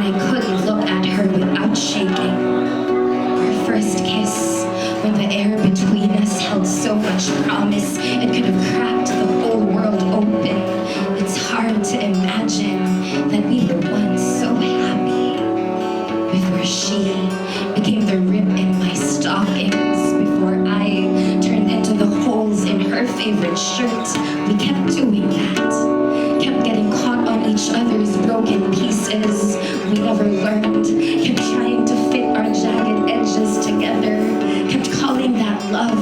I couldn't look at her without shaking. Our first kiss, when the air between us held so much promise, it could have cracked the whole world open. It's hard to imagine that we were once so happy. Before she became the rip in my stockings, before I turned into the holes in her favorite shirt, we kept doing that. Kept getting caught on each other's broken pieces we never learned. Kept trying to fit our jagged edges together. Kept calling that love.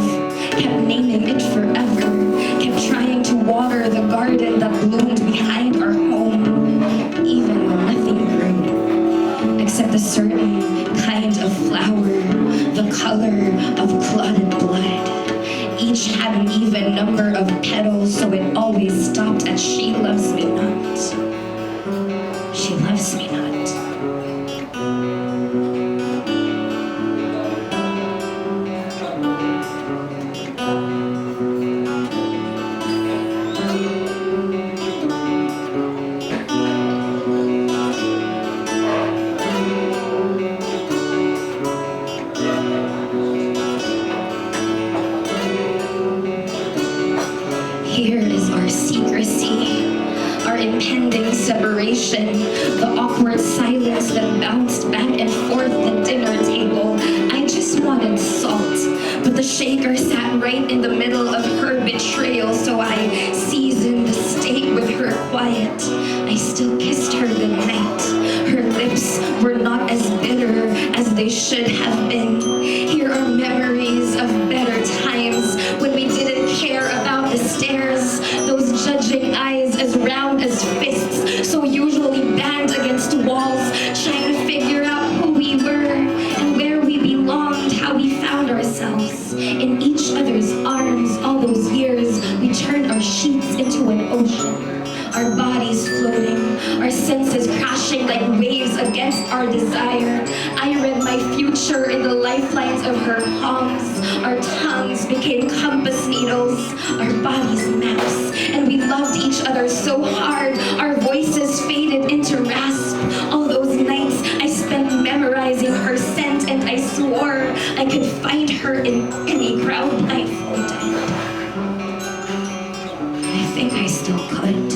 Kept naming it forever. Kept trying to water the garden that bloomed behind our home, even when nothing grew, except a certain kind of flower, the color of clotted blood. Each had an even number of petals, so it always stopped at "she loves me not. She loves me not." Here is our secrecy, our impending separation, the awkward silence that bounced back and forth the dinner table. I just wanted salt, but the shaker sat right in the middle of her betrayal, so I seasoned the steak with her quiet. I still kissed her goodnight. Her lips were not as bitter as they should have been. Here are memories of better times when we didn't care about the stairs, those judging eyes as round as fists, so usually banged against walls, trying to figure out who we were and where we belonged, how we found ourselves in each other's arms. All those years, we turned our sheets into an ocean, our bodies floating, our senses crashing like waves against our desire. I read my future in the lifelines of her palms. Our tongues became compass needles, our bodies maps, and we loved each other so hard, our voices faded into rasp. All those nights I spent memorizing her scent, and I swore I could find her in any crowd blindfolded. I think I still could.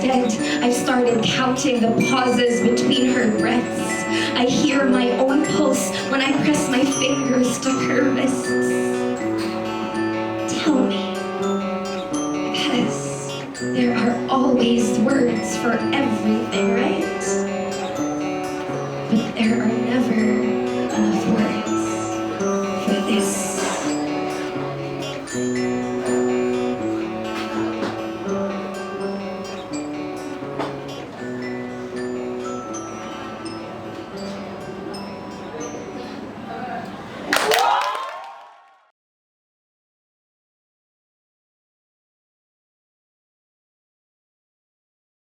Instead, I've started counting the pauses between her breaths. I hear my own pulse when I press my fingers to her wrists. Tell me, because there are always words for everything, right? But there are never enough words.